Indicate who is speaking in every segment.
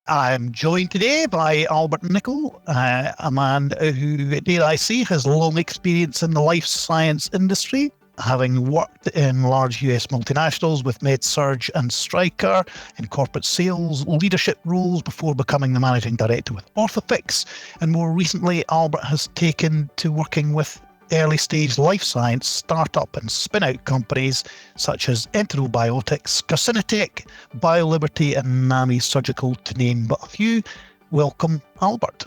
Speaker 1: I'm joined today by Albert Nicholls, a man who, dare I say, has long experience in the life science industry, having worked in large US multinationals with MedSurg and Stryker in corporate sales leadership roles before becoming the managing director with Orthofix. And more recently, Albert has taken to working with early stage life science startup and spin out companies such as Enterobiotics, Carcinotech, BioLiberty and NAMI Surgical, to name but a few. Welcome, Albert.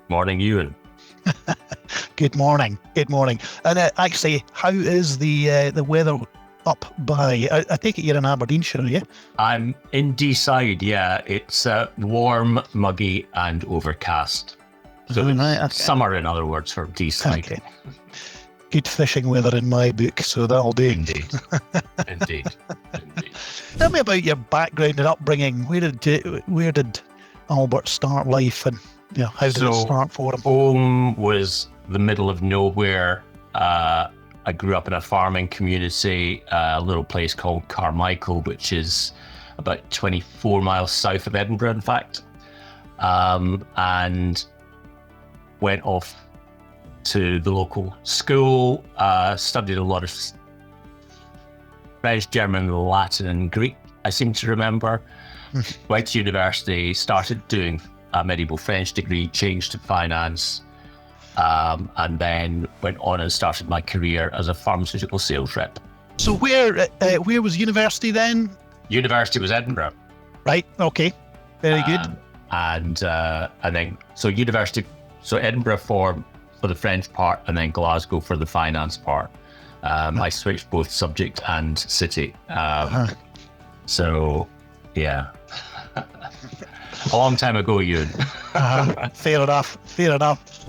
Speaker 2: Morning, Ewan.
Speaker 1: Good morning. Good morning. And actually, how is the weather up by? I take it you're in Aberdeenshire, are you?
Speaker 2: I'm in Deeside, yeah. It's warm, muggy and overcast. So
Speaker 1: okay.
Speaker 2: Summer, in other words, for Deeside.
Speaker 1: Okay. Good fishing weather in my book, so that'll do.
Speaker 2: Indeed. Indeed.
Speaker 1: Tell me about your background and upbringing. Where did Albert start life, and how did it start for him?
Speaker 2: Home was the middle of nowhere. I grew up in a farming community, a little place called Carmichael, which is about 24 miles south of Edinburgh, in fact. And went off to the local school, studied a lot of French, German, Latin and Greek, I seem to remember. Went to university, started doing a medieval French degree, changed to finance, and then went on and started my career as a pharmaceutical sales rep.
Speaker 1: So where was university then?
Speaker 2: University was Edinburgh.
Speaker 1: Right, okay, very good.
Speaker 2: And then, university, so Edinburgh for the French part, and then Glasgow for the finance part. I switched both subject and city. So, yeah. A long time ago, Ewan.
Speaker 1: Fair enough.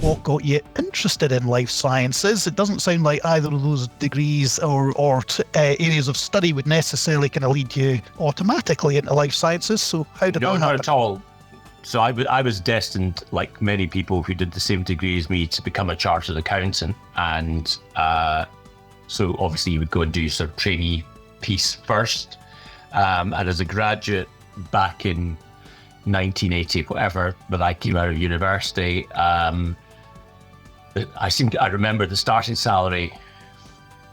Speaker 1: What got you interested in life sciences? It doesn't sound like either of those degrees or areas of study would necessarily kind of lead you automatically into life sciences. So how did that happen?
Speaker 2: No, not at all. So I was destined, like many people who did the same degree as me, to become a chartered accountant. And so obviously you would go and do sort of trainee piece first. And as a graduate back in 1980, whatever, when I came out of university, I remember the starting salary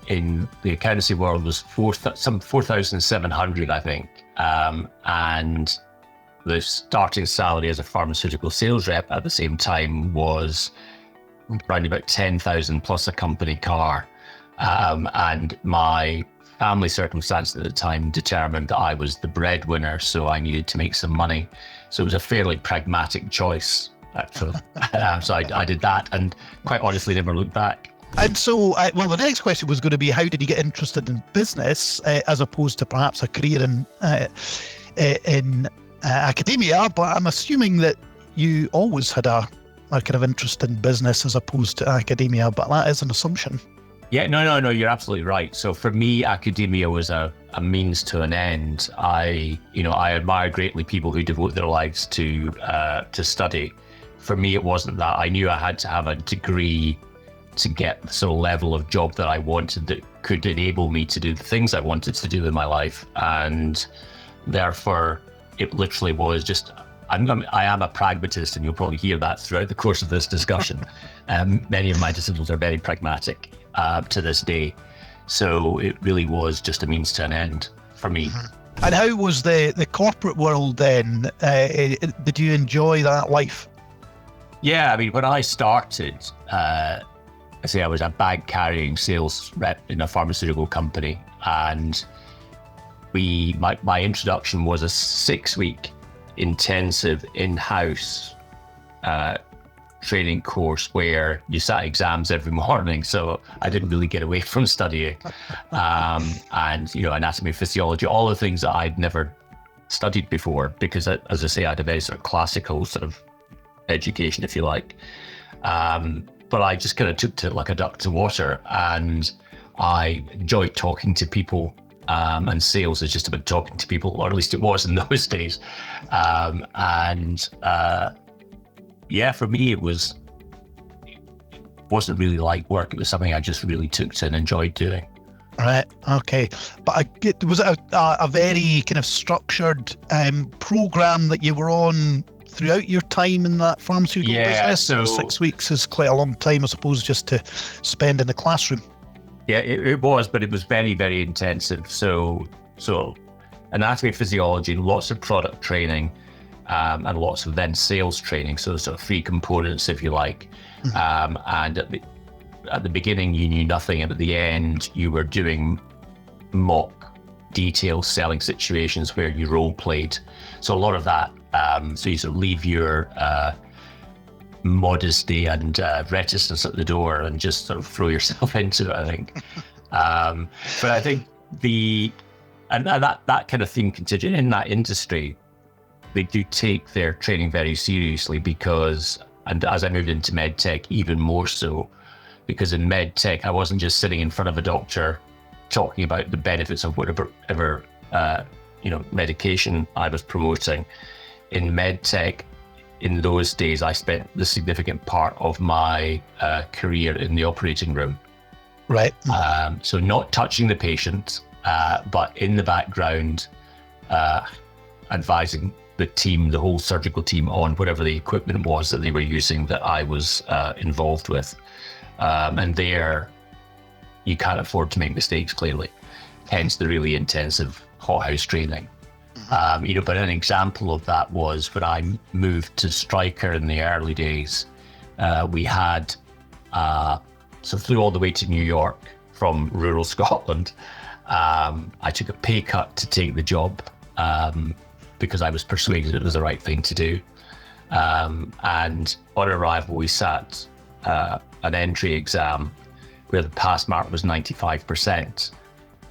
Speaker 2: in the accountancy world was 4,700, I think. And the starting salary as a pharmaceutical sales rep at the same time was around about 10,000 plus a company car. And my family circumstances at the time determined that I was the breadwinner, so I needed to make some money. So it was a fairly pragmatic choice. So I did that, and quite honestly never looked back.
Speaker 1: And so, the next question was going to be, how did you get interested in business as opposed to perhaps a career in academia? But I'm assuming that you always had a kind of interest in business as opposed to academia, but that is an assumption.
Speaker 2: Yeah, no, you're absolutely right. So for me, academia was a means to an end. I admire greatly people who devote their lives to study. For me, it wasn't that. I knew I had to have a degree to get the sort of level of job that I wanted that could enable me to do the things I wanted to do in my life. And therefore, it literally was just, I am a pragmatist, and you'll probably hear that throughout the course of this discussion. Many of my decisions are very pragmatic to this day. So it really was just a means to an end for me.
Speaker 1: And how was the corporate world then? Did you enjoy that life?
Speaker 2: Yeah, I mean, when I started, I was a bag carrying sales rep in a pharmaceutical company, and my introduction was a 6-week intensive in-house training course where you sat exams every morning. So I didn't really get away from studying. And, anatomy, physiology, all the things that I'd never studied before, because as I say, I had a very sort of classical sort of education, if you like. But I just kind of took to it like a duck to water, and I enjoyed talking to people. And sales is just about talking to people, or at least it was in those days. For me, it wasn't really like work. It was something I just really took to and enjoyed doing.
Speaker 1: Right. Okay. But was it a very kind of structured program that you were on throughout your time in that pharmaceutical
Speaker 2: Yeah,
Speaker 1: business?
Speaker 2: so
Speaker 1: 6 weeks is quite a long time, I suppose, just to spend in the classroom.
Speaker 2: yeah, it was, but it was very, very intensive. So anatomy, physiology, lots of product training, and lots of then sales training. So sort of three components, if you like. And at the beginning, you knew nothing, and at the end, you were doing mock detail selling situations where you role played. So a lot of that. So you sort of leave your modesty and reticence at the door and just sort of throw yourself into it, I think. But I think that kind of thing continued in that industry. They do take their training very seriously because, and as I moved into medtech, even more so, because in medtech, I wasn't just sitting in front of a doctor talking about the benefits of whatever medication I was promoting. In medtech, in those days, I spent the significant part of my career in the operating room.
Speaker 1: Right.
Speaker 2: So not touching the patient, but in the background, advising the team, the whole surgical team, on whatever the equipment was that they were using that I was involved with. And there, you can't afford to make mistakes, clearly. Hence the really intensive hothouse training. But an example of that was when I moved to Stryker in the early days. We had, flew all the way to New York from rural Scotland. I took a pay cut to take the job because I was persuaded it was the right thing to do. And on arrival, we sat an entry exam where the pass mark was 95%.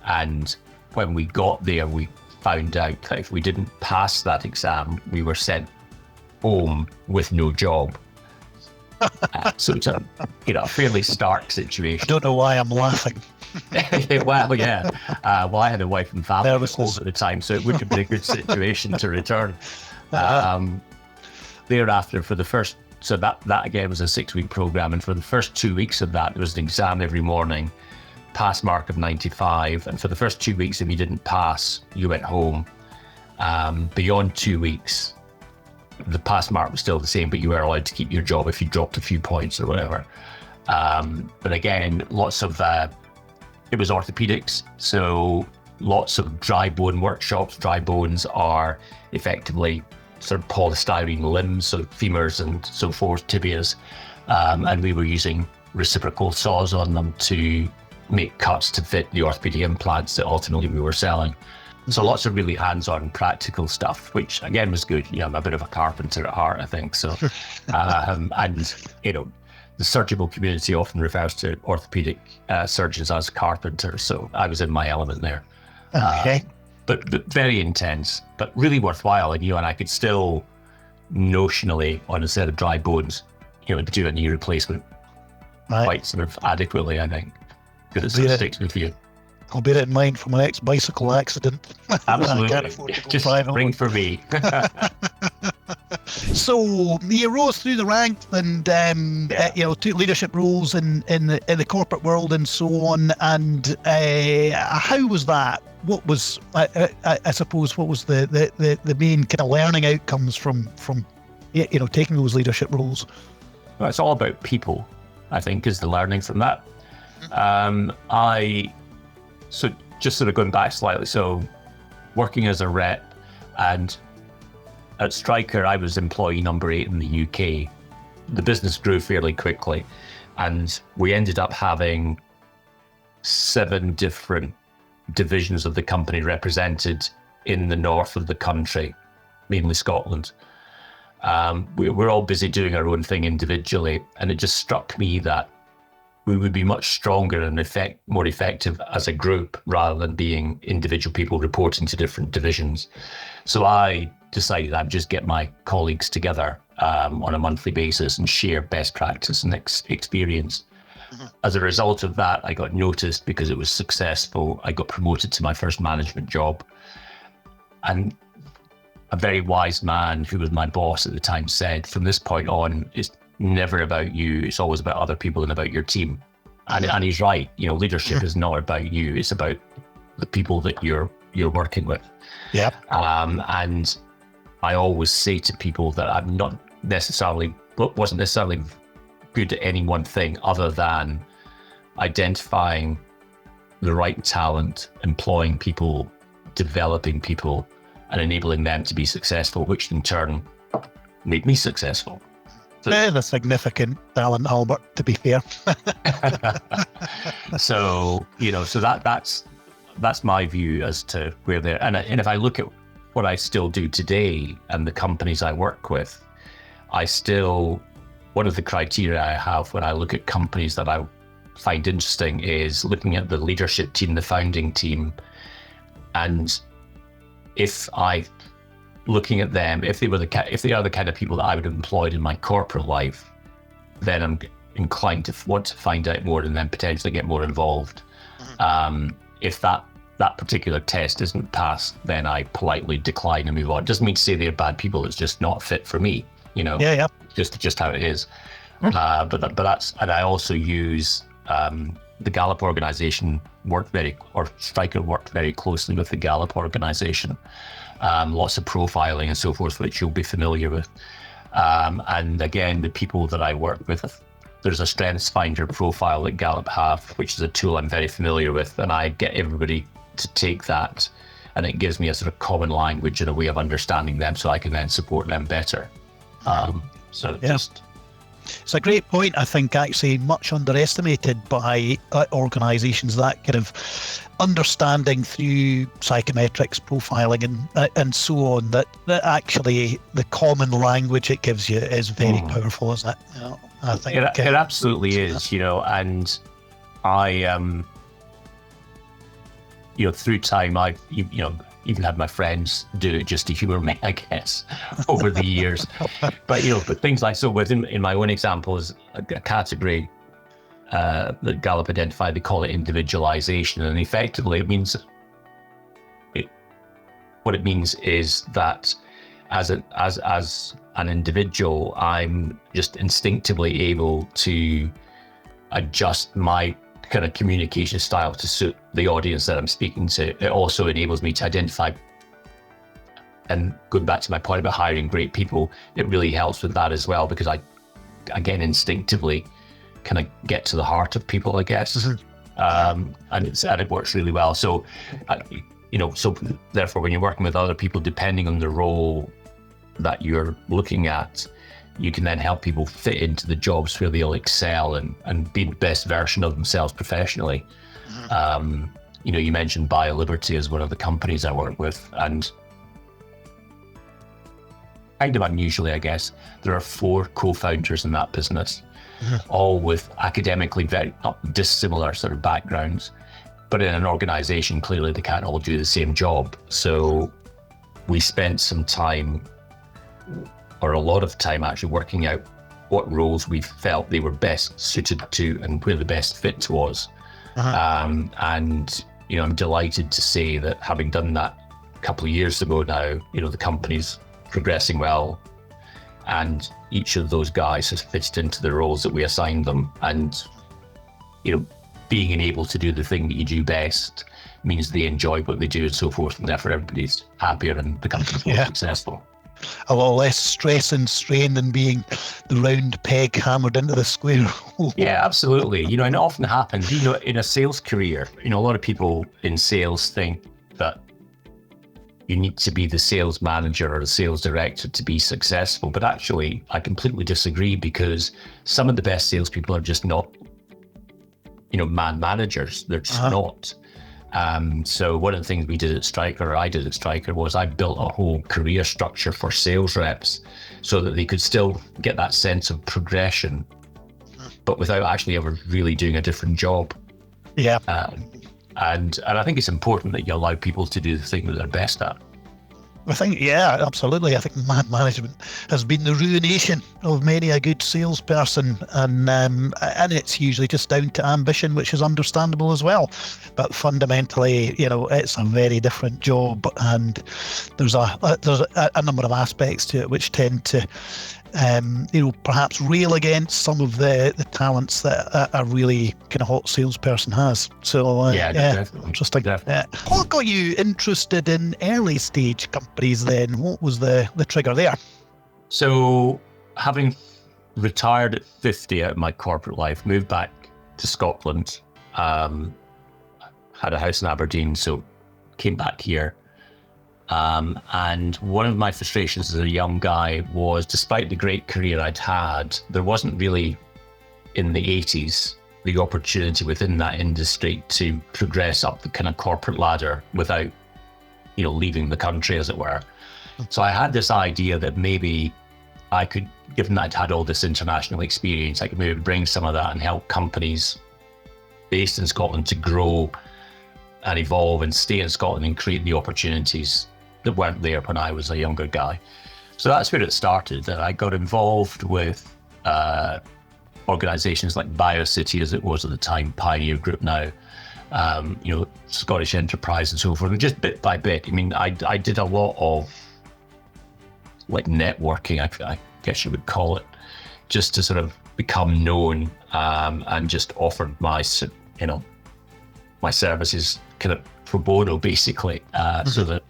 Speaker 2: And when we got there, we found out that if we didn't pass that exam, we were sent home with no job. So it's a fairly stark situation.
Speaker 1: I don't know why I'm laughing.
Speaker 2: Well, yeah. I had a wife and family at the time, so it would have been a good situation to return. Thereafter, for the first, so that again was a 6-week program, and for the first 2 weeks of that, there was an exam every morning, pass mark of 95, and for the first 2 weeks, if you didn't pass, you went home. Beyond 2 weeks, the pass mark was still the same, but you were allowed to keep your job if you dropped a few points or whatever. But again, lots of it was orthopedics, so lots of dry bone workshops. Dry bones are effectively sort of polystyrene limbs, so femurs and so forth, tibias, and we were using reciprocal saws on them to make cuts to fit the orthopedic implants that ultimately we were selling. So lots of really hands-on practical stuff, which again was good. I'm a bit of a carpenter at heart, I think. So, the surgical community often refers to orthopedic surgeons as carpenters. So I was in my element there.
Speaker 1: Okay.
Speaker 2: But very intense, but really worthwhile. And and I could still notionally, on a set of dry bones, do a knee replacement quite sort of adequately, I think, because it sort of sticks with you.
Speaker 1: I'll bear it in mind for my next bicycle accident.
Speaker 2: Absolutely. Just ring for me.
Speaker 1: So you rose through the ranks and took leadership roles in the corporate world and so on. And how was that? What was I suppose what was the main kind of learning outcomes from taking those leadership roles?
Speaker 2: Well, it's all about people, I think, is the learning from that. So just sort of going back slightly, so working as a rep, and at Stryker, I was employee number 8 in the UK. The business grew fairly quickly, and we ended up having 7 different divisions of the company represented in the north of the country, mainly Scotland. We're all busy doing our own thing individually, and it just struck me that we would be much stronger and more effective as a group rather than being individual people reporting to different divisions. So I decided I'd just get my colleagues together on a monthly basis and share best practice and experience. Mm-hmm. As a result of that, I got noticed because it was successful. I got promoted to my first management job. And a very wise man who was my boss at the time said, from this point on, it's never about you, it's always about other people and about your team. And he's right. Leadership is not about you; it's about the people that you're working with.
Speaker 1: Yeah.
Speaker 2: And I always say to people that I'm not wasn't necessarily good at any one thing other than identifying the right talent, employing people, developing people, and enabling them to be successful, which in turn made me successful.
Speaker 1: A significant talent, Albert, to be fair.
Speaker 2: So that's my view as to where they're, and if I look at what I still do today and the companies I work with, one of the criteria I have when I look at companies that I find interesting is looking at the leadership team, the founding team, and looking at them, if they are the kind of people that I would have employed in my corporate life, then I'm inclined to want to find out more and then potentially get more involved. If that particular test isn't passed, then I politely decline and move on. It doesn't mean to say they're bad people. It's just not fit for me.
Speaker 1: Yeah.
Speaker 2: Just how it is. But that's, and I also use the Gallup organization Stryker worked very closely with the Gallup organization. Lots of profiling and so forth, which you'll be familiar with. And again, the people that I work with, there's a Strengths Finder profile that Gallup have, which is a tool I'm very familiar with, and I get everybody to take that, and it gives me a sort of common language and a way of understanding them, so I can then support them better.
Speaker 1: It's a great point. I think actually much underestimated by organisations, that kind of understanding through psychometrics, profiling, and so on. That actually the common language it gives you is very powerful, isn't it? I think
Speaker 2: it absolutely is. And I through time I've even had my friends do it just to humor me, I guess, over the years. But things like, so in my own example is a category that Gallup identified, they call it individualization. And effectively what it means is that as an individual, I'm just instinctively able to adjust my kind of communication style to suit the audience that I'm speaking to. It also enables me to identify, and going back to my point about hiring great people, it really helps with that as well, because I, again, instinctively kind of get to the heart of people, I guess. And it works really well. So, so therefore, when you're working with other people, depending on the role that you're looking at, you can then help people fit into the jobs where they'll excel and be the best version of themselves professionally. You mentioned BioLiberty as one of the companies I work with, and kind of unusually, I guess, there are 4 co-founders in that business, all with academically very not dissimilar sort of backgrounds, but in an organization, clearly they can't all do the same job. So we spent some time, or a lot of time actually, working out what roles we felt they were best suited to and where the best fit was. And I'm delighted to say that having done that a couple of years ago now, the company's progressing well, and each of those guys has fitted into the roles that we assigned them. And being able to do the thing that you do best means they enjoy what they do and so forth, and therefore everybody's happier and the company's more successful.
Speaker 1: A lot less stress and strain than being the round peg hammered into the square hole.
Speaker 2: Yeah, absolutely. And it often happens, in a sales career, a lot of people in sales think that you need to be the sales manager or the sales director to be successful. But actually, I completely disagree, because some of the best salespeople are just not, man managers. They're just not. So one of the things I did at Stryker was I built a whole career structure for sales reps so that they could still get that sense of progression, but without actually ever really doing a different job.
Speaker 1: Yeah.
Speaker 2: And I think it's important that you allow people to do the thing that they're best at.
Speaker 1: I think, yeah, absolutely. I think man management has been the ruination of many a good salesperson, and it's usually just down to ambition, which is understandable as well. But fundamentally, it's a very different job, and there's a number of aspects to it which tend to perhaps rail against some of the talents that a really kind of hot salesperson has. So
Speaker 2: definitely.
Speaker 1: Interesting.
Speaker 2: Definitely.
Speaker 1: What got you interested in early stage companies then? What was the trigger there?
Speaker 2: So having retired at 50 out of my corporate life, moved back to Scotland, had a house in Aberdeen, so came back here. And one of my frustrations as a young guy was, despite the great career I'd had, there wasn't really, in the 80s, the opportunity within that industry to progress up the kind of corporate ladder without, leaving the country, as it were. So I had this idea that maybe I could, given that I'd had all this international experience, I could maybe bring some of that and help companies based in Scotland to grow and evolve and stay in Scotland and create the opportunities that weren't there when I was a younger guy. So that's where it started. I got involved with organisations like BioCity, as it was at the time, Pioneer Group now, Scottish Enterprise and so forth. And just bit by bit, I did a lot of like networking, I guess you would call it, just to sort of become known and just offered my services kind of pro bono, basically, so that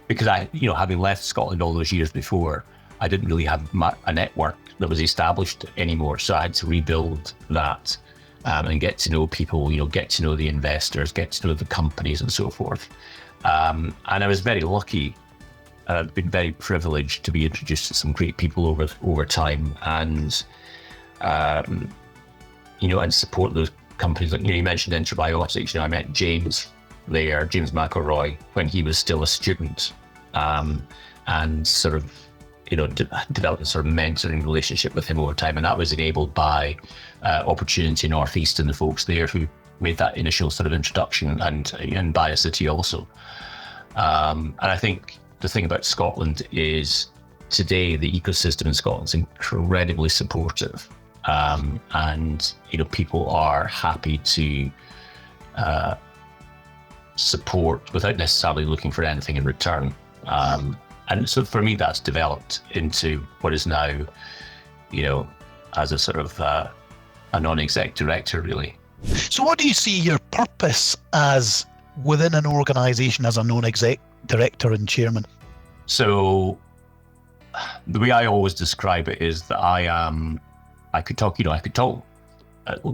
Speaker 2: because I, having left Scotland all those years before, I didn't really have a network that was established anymore. So I had to rebuild that and get to know people, get to know the investors, get to know the companies and so forth. And I was very lucky. I've been very privileged to be introduced to some great people over time, and and support those companies. Like you mentioned Enterobiotics. I met James McElroy, when he was still a student, and sort of developed a sort of mentoring relationship with him over time, and that was enabled by Opportunity Northeast and the folks there who made that initial sort of introduction, and BioCity also. And I think the thing about Scotland is today the ecosystem in Scotland is incredibly supportive, and people are happy to support without necessarily looking for anything in return. And so for me, that's developed into what is now, as a sort of a non-exec director, really.
Speaker 1: So what do you see your purpose as within an organisation as a non-exec director and chairman? So
Speaker 2: the way I always describe it is that I could talk at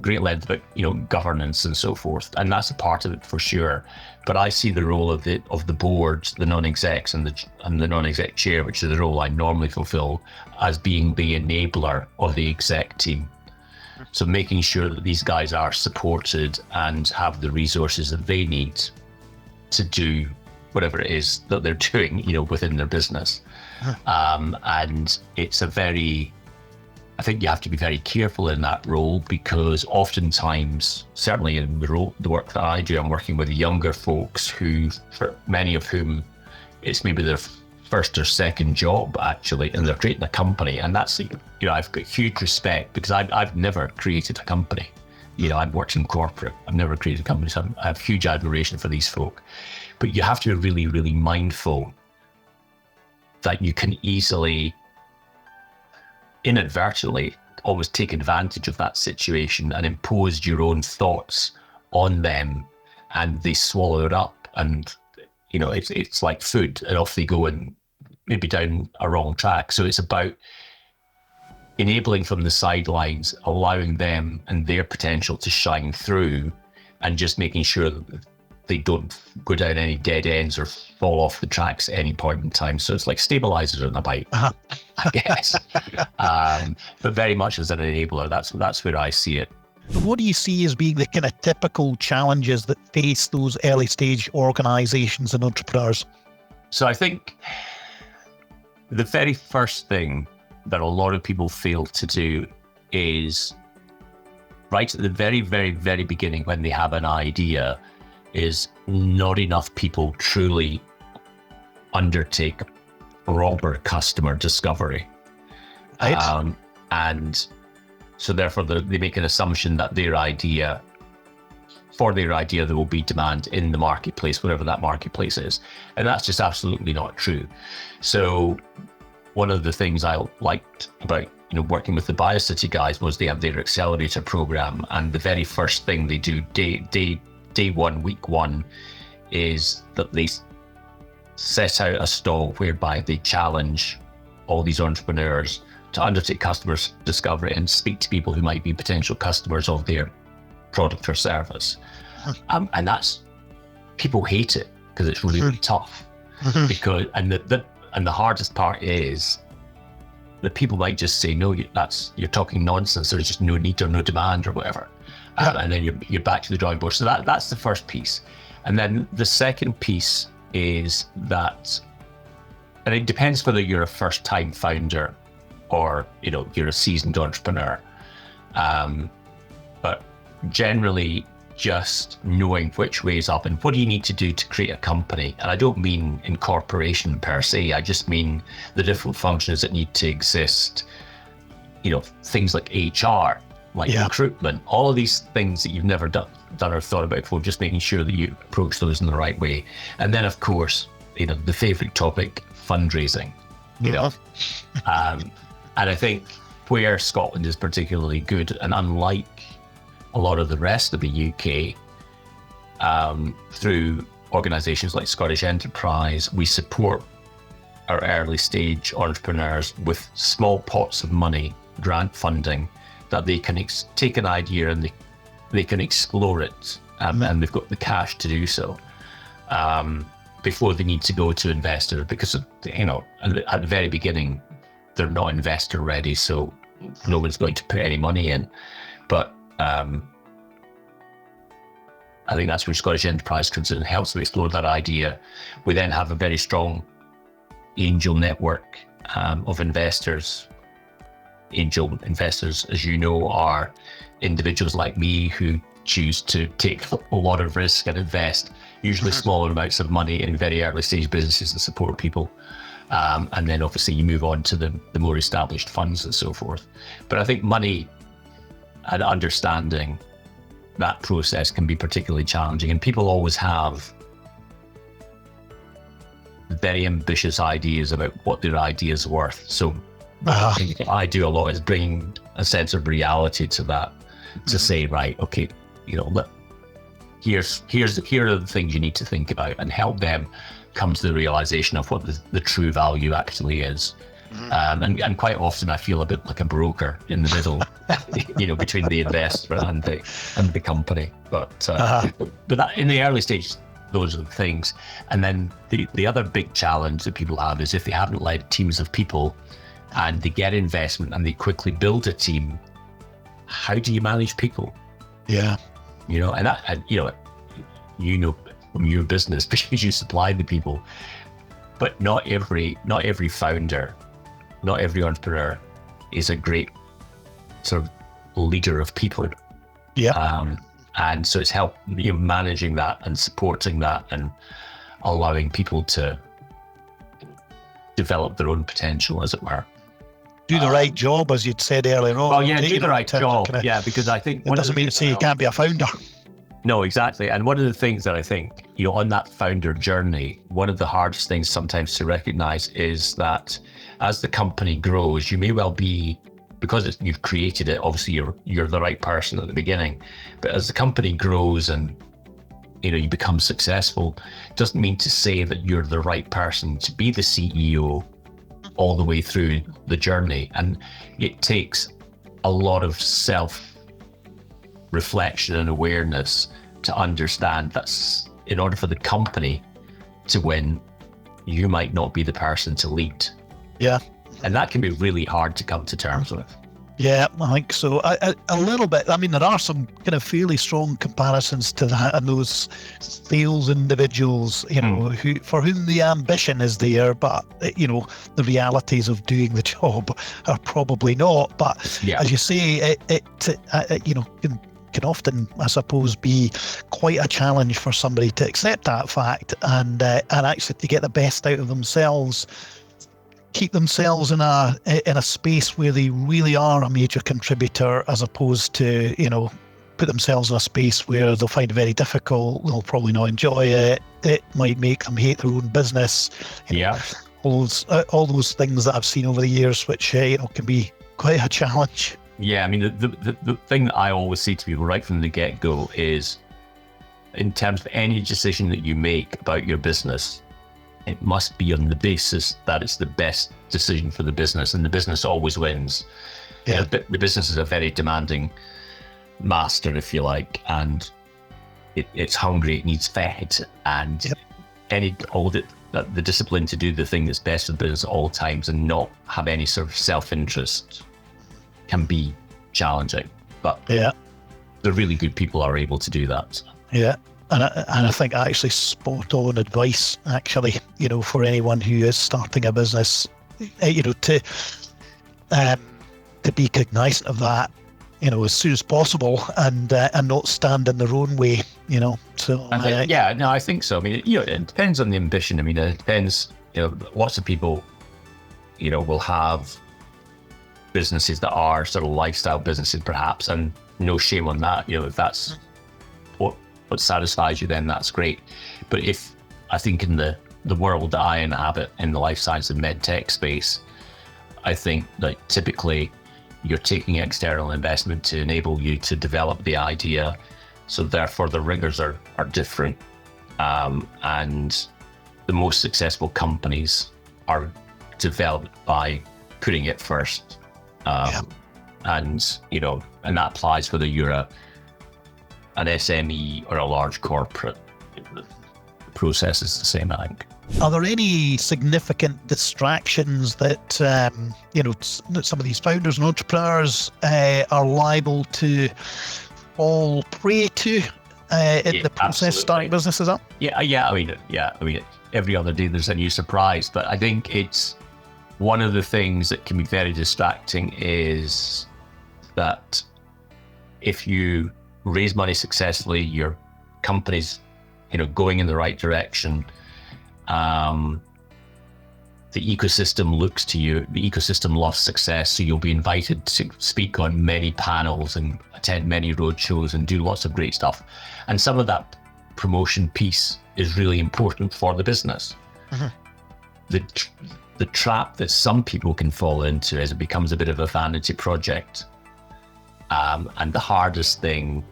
Speaker 2: great length about governance and so forth, and that's a part of it for sure. But I see the role of the board, the non-execs, and the non-exec chair, which is the role I normally fulfil, as being the enabler of the exec team. So making sure that these guys are supported and have the resources that they need to do whatever it is that they're doing, within their business. And it's I think you have to be very careful in that role, because oftentimes, certainly in the work that I do, I'm working with younger folks who, for many of whom, it's maybe their first or second job actually, and they're creating a company. And that's, I've got huge respect, because I've never created a company. I've worked in corporate, I've never created a company, so I have huge admiration for these folk. But you have to be really, really mindful that you can easily, inadvertently, always take advantage of that situation and impose your own thoughts on them, and they swallow it up, and it's like food, and off they go and maybe down a wrong track. So it's about enabling from the sidelines, allowing them and their potential to shine through, and just making sure that they don't go down any dead ends or fall off the tracks at any point in time. So it's like stabilizers on a bike, I guess. But very much as an enabler, that's where I see it.
Speaker 1: What do you see as being the kind of typical challenges that face those early stage organizations and entrepreneurs?
Speaker 2: So I think the very first thing that a lot of people fail to do is, right at the very, very, very beginning, when they have an idea, is not enough people truly undertake proper customer discovery.
Speaker 1: Right.
Speaker 2: And so therefore they make an assumption that for their idea there will be demand in the marketplace, whatever that marketplace is. And that's just absolutely not true. So one of the things I liked about working with the BioCity guys was they have their accelerator program, and the very first thing they do day one, week one, is that they set out a stall whereby they challenge all these entrepreneurs to undertake customer discovery and speak to people who might be potential customers of their product or service. And that's, people hate it because it's really, really tough. Because and the hardest part is that people might just say, no, you're talking nonsense. There's just no need or no demand or whatever. And then you're back to the drawing board. So that's the first piece. And then the second piece is that, and it depends whether you're a first-time founder or you're a seasoned entrepreneur. But generally, just knowing which way is up and what do you need to do to create a company. And I don't mean incorporation per se. I just mean the different functions that need to exist. Things like HR, like recruitment, all of these things that you've never done or thought about before, just making sure that you approach those in the right way. And then, of course, the favorite topic, fundraising. And I think where Scotland is particularly good, and unlike a lot of the rest of the UK, through organisations like Scottish Enterprise, we support our early stage entrepreneurs with small pots of money, grant funding, that they can take an idea and they can explore it, and they've got the cash to do so before they need to go to investors, because at the very beginning they're not investor ready, so no one's going to put any money in. But I think that's where Scottish Enterprise comes in and helps them explore that idea. We then have a very strong angel network of investors. Angel investors, as you know, are individuals like me who choose to take a lot of risk and invest usually smaller amounts of money in very early stage businesses and support people. And then obviously you move on to the more established funds and so forth. But I think money and understanding that process can be particularly challenging, and people always have very ambitious ideas about what their idea is worth. So what I do a lot is bringing a sense of reality to that, to say, right, okay, here are the things you need to think about, and help them come to the realization of what the true value actually is. And quite often I feel a bit like a broker in the middle, between the investor and the company. But that, in the early stages, those are the things. And then the other big challenge that people have is if they haven't led teams of people and they get investment and they quickly build a team, how do you manage people?
Speaker 1: Yeah.
Speaker 2: And that, from your business, because you supply the people, but not every founder, not every entrepreneur is a great sort of leader of people. Yeah. And so it's managing that and supporting that and allowing people to develop their own potential, as it were.
Speaker 1: Do the right job, as you'd said earlier on.
Speaker 2: Oh yeah, do the right job. Because I think
Speaker 1: it doesn't mean to say you can't be a founder.
Speaker 2: No, exactly. And one of the things that I think, on that founder journey, one of the hardest things sometimes to recognize is that as the company grows, you may well be, because you've created it, obviously you're the right person at the beginning. But as the company grows and you become successful, it doesn't mean to say that you're the right person to be the CEO all the way through the journey. And it takes a lot of self-reflection and awareness to understand that in order for the company to win, you might not be the person to lead.
Speaker 1: Yeah.
Speaker 2: And that can be really hard to come to terms with.
Speaker 1: Yeah, I think so. A little bit. I mean, there are some kind of fairly strong comparisons to that, and those sales individuals, for whom the ambition is there, but the realities of doing the job are probably not. But as you say, it can often, I suppose, be quite a challenge for somebody to accept that fact and actually to get the best out of themselves. Keep themselves in a space where they really are a major contributor, as opposed to put themselves in a space where they'll find it very difficult, they'll probably not enjoy it, it might make them hate their own business. all those things that I've seen over the years, which can be quite a challenge.
Speaker 2: Yeah, I mean, the thing that I always say to people right from the get-go is, in terms of any decision that you make about your business, it must be on the basis that it's the best decision for the business, and the business always wins.
Speaker 1: Yeah.
Speaker 2: The business is a very demanding master, if you like, and it's hungry, it needs fed, and the discipline to do the thing that's best for the business at all times and not have any sort of self-interest can be challenging. But the really good people are able to do that.
Speaker 1: Yeah. And I think actually spot on advice, actually, for anyone who is starting a business, to be cognizant of that, as soon as possible, and not stand in their own way, So
Speaker 2: I think so. I mean, it depends on the ambition. I mean, it depends. Lots of people, will have businesses that are sort of lifestyle businesses, perhaps, and no shame on that. If that's what satisfies you, then that's great. But I think in the world that I inhabit, in the life science and med tech space, I think that typically you're taking external investment to enable you to develop the idea. So therefore the rigors are different. And the most successful companies are developed by putting it first. And that applies whether you're an SME or a large corporate. The process is the same, I think.
Speaker 1: Are there any significant distractions that some of these founders and entrepreneurs are liable to fall prey to in the process starting businesses up? I mean, every other day there's a new surprise, but I think it's one of the things that can be very distracting is that if you raise money successfully, your company's, going in the right direction. The ecosystem looks to you. The ecosystem loves success, so you'll be invited to speak on many panels and attend many roadshows and do lots of great stuff. And some of that promotion piece is really important for the business. Mm-hmm. The trap that some people can fall into is it becomes a bit of a vanity project. And the hardest thing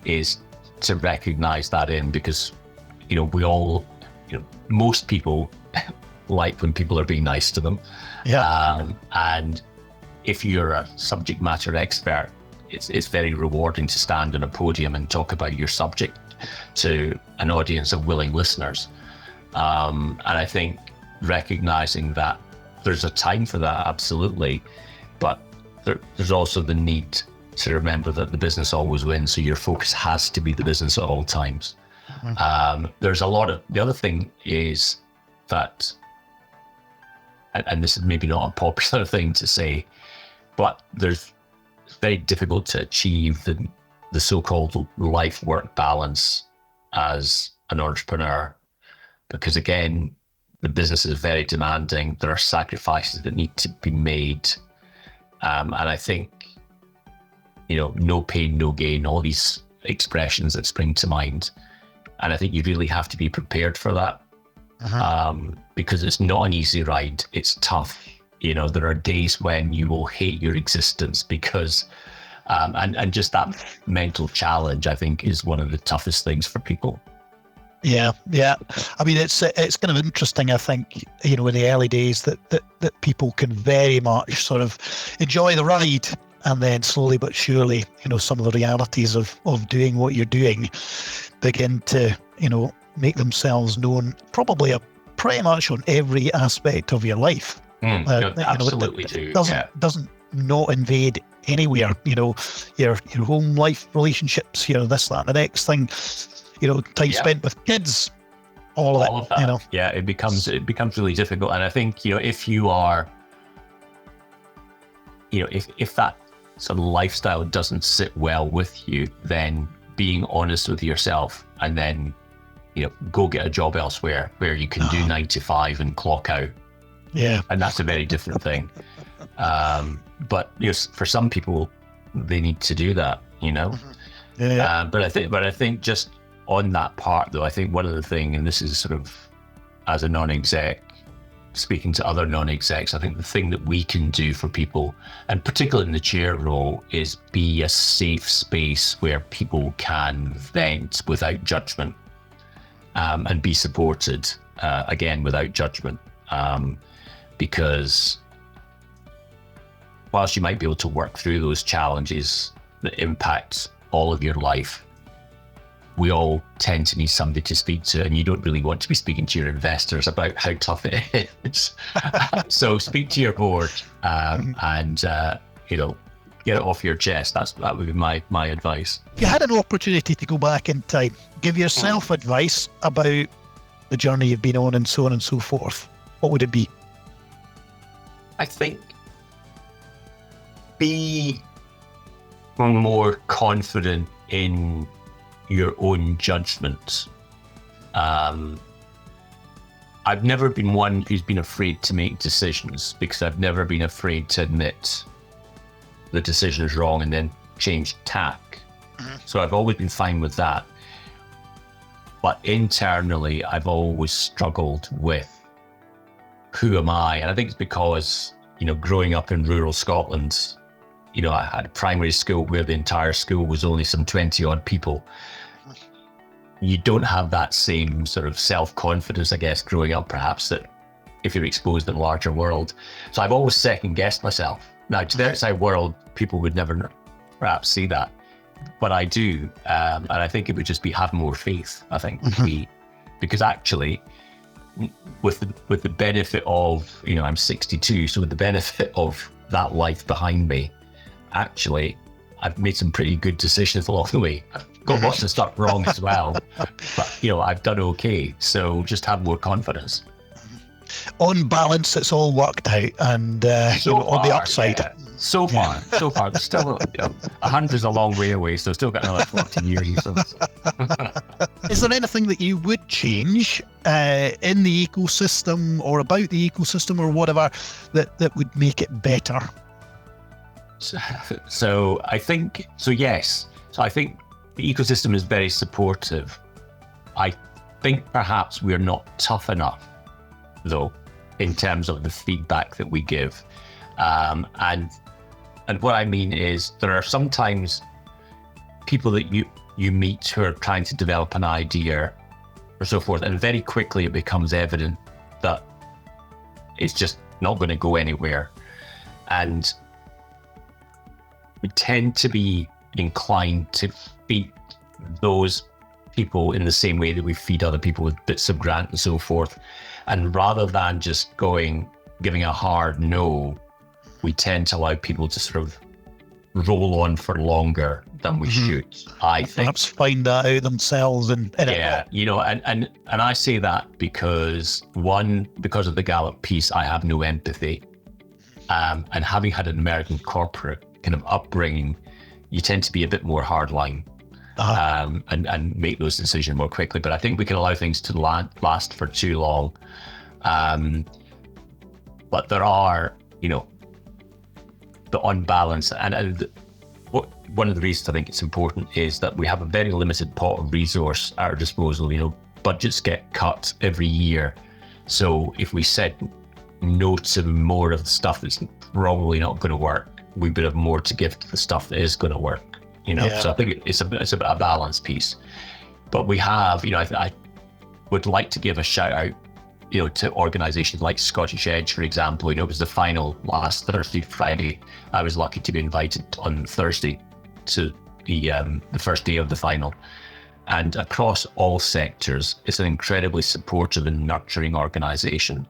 Speaker 1: is to recognize that because, we all, most people like when people are being nice to them. Yeah. And if you're a subject matter expert, it's very rewarding to stand on a podium and talk about your subject to an audience of willing listeners. And I think recognizing that there's a time for that, absolutely, but there's also the need to remember that the business always wins, so your focus has to be the business at all times. Mm-hmm. There's a lot of, the other thing is that, and this is maybe not a popular thing to say, but it's very difficult to achieve the so-called life-work balance as an entrepreneur, because again, the business is very demanding. There are sacrifices that need to be made. And I think, no pain, no gain, all these expressions that spring to mind. And I think you really have to be prepared for that. Uh-huh. Because it's not an easy ride. It's tough. There are days when you will hate your existence because, and just that mental challenge, I think, is one of the toughest things for people. Yeah. I mean, it's kind of interesting, I think, in the early days that people can very much sort of enjoy the ride, and then slowly but surely, some of the realities of doing what you're doing begin to, make themselves known probably pretty much on every aspect of your life.
Speaker 2: Absolutely
Speaker 1: do. Doesn't not invade anywhere, your home life, relationships, this, that, and the next thing. Time spent with kids, all of that.
Speaker 2: Yeah, it becomes really difficult. And I think, if you are, if that sort of lifestyle doesn't sit well with you, then being honest with yourself and then, go get a job elsewhere where you can do 9 to 5 and clock out.
Speaker 1: Yeah.
Speaker 2: And that's a very different thing. But, for some people, they need to do that,
Speaker 1: Mm-hmm. Yeah.
Speaker 2: But I think just on that part, though, I think one of the things, and this is sort of as a non-exec speaking to other non-execs, I think the thing that we can do for people, and particularly in the chair role, is be a safe space where people can vent without judgment, and be supported, again, without judgment. Because whilst you might be able to work through those challenges that impact all of your life, we all tend to need somebody to speak to, and you don't really want to be speaking to your investors about how tough it is. So speak to your board, and get it off your chest. That would be my advice.
Speaker 1: If you had an opportunity to go back in time, give yourself advice about the journey you've been on and so on and so forth, what would it be?
Speaker 2: I think be more confident in your own judgment. I've never been one who's been afraid to make decisions, because I've never been afraid to admit the decision is wrong and then change tack. So I've always been fine with that. But internally, I've always struggled with, who am I? And I think it's because, growing up in rural Scotland, I had a primary school where the entire school was only some 20 odd people. You don't have that same sort of self-confidence, I guess, growing up, perhaps, that if you're exposed in a larger world. So I've always second-guessed myself. Now, to the outside world, people would never perhaps see that, but I do. And I think it would just be have more faith, I think, because actually, with the benefit of, I'm 62, so with the benefit of that life behind me, actually, I've made some pretty good decisions along the way. I've got lots of stuff wrong as well, but I've done okay. So just have more confidence.
Speaker 1: On balance, it's all worked out, and on the upside.
Speaker 2: Yeah. So far, there's still 100 is a long way away, so still got another 14 years. So.
Speaker 1: Is there anything that you would change in the ecosystem or about the ecosystem or whatever that would make it better?
Speaker 2: So I think, yes. So I think the ecosystem is very supportive. I think perhaps we're not tough enough, though, in terms of the feedback that we give. And what I mean is, there are sometimes people that you meet who are trying to develop an idea or so forth, and very quickly it becomes evident that it's just not going to go anywhere. And we tend to be inclined to feed those people in the same way that we feed other people with bits of grant and so forth. And rather than just giving a hard no, we tend to allow people to sort of roll on for longer than we should, I think.
Speaker 1: Perhaps find that out themselves. And
Speaker 2: I say that because, one, because of the Gallup piece, I have no empathy. And having had an American corporate kind of upbringing, you tend to be a bit more hardline, and make those decisions more quickly. But I think we can allow things to last for too long. But there are, the unbalance, and one of the reasons I think it's important is that we have a very limited pot of resource at our disposal. Budgets get cut every year. So if we said no to more of the stuff that's probably not going to work, we would have more to give to the stuff that is going to work. So I think it's a balance piece. But we have, I would like to give a shout out, to organisations like Scottish Edge, for example. It was the final last Friday. I was lucky to be invited on Thursday to the first day of the final. And across all sectors, it's an incredibly supportive and nurturing organisation.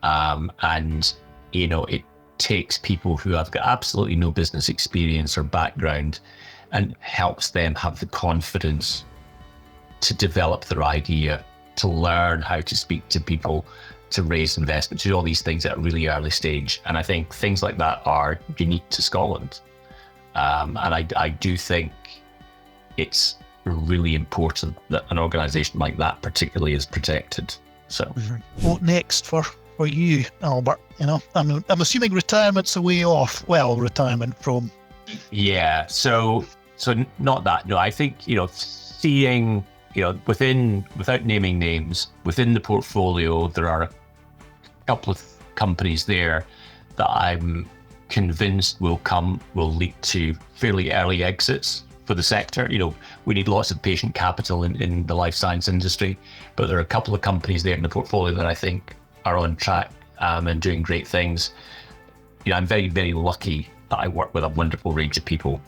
Speaker 2: And it takes people who have got absolutely no business experience or background and helps them have the confidence to develop their idea, to learn how to speak to people, to raise investment, to do all these things at a really early stage. And I think things like that are unique to Scotland. And I do think it's really important that an organisation like that particularly is protected. So
Speaker 1: what next for you, Albert? I'm assuming retirement's a way off. Well, retirement from...
Speaker 2: Yeah, so not that. No, I think, seeing... without naming names, within the portfolio, there are a couple of companies there that I'm convinced will lead to fairly early exits for the sector. We need lots of patient capital in the life science industry, but there are a couple of companies there in the portfolio that I think are on track and doing great things. I'm very, very lucky that I work with a wonderful range of people.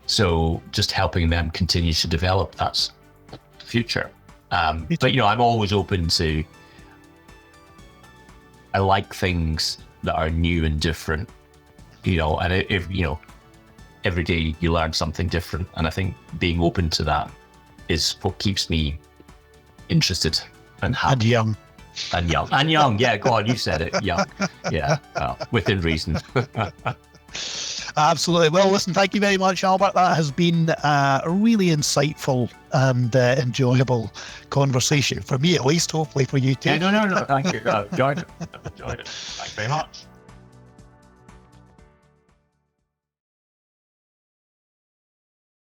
Speaker 2: So just helping them continue to develop, that's the future. But I'm always open to, I like things that are new and different, and if every day you learn something different. And I think being open to that is what keeps me interested and happy.
Speaker 1: And young.
Speaker 2: And young. Yeah, go on, you said it. Young. Yeah, well, within reason.
Speaker 1: Absolutely. Well, listen, thank you very much, Albert. That has been a really insightful and enjoyable conversation for me, at least. Hopefully for you too.
Speaker 2: Yeah, no. Thank you. Enjoyed it. Thank you very much.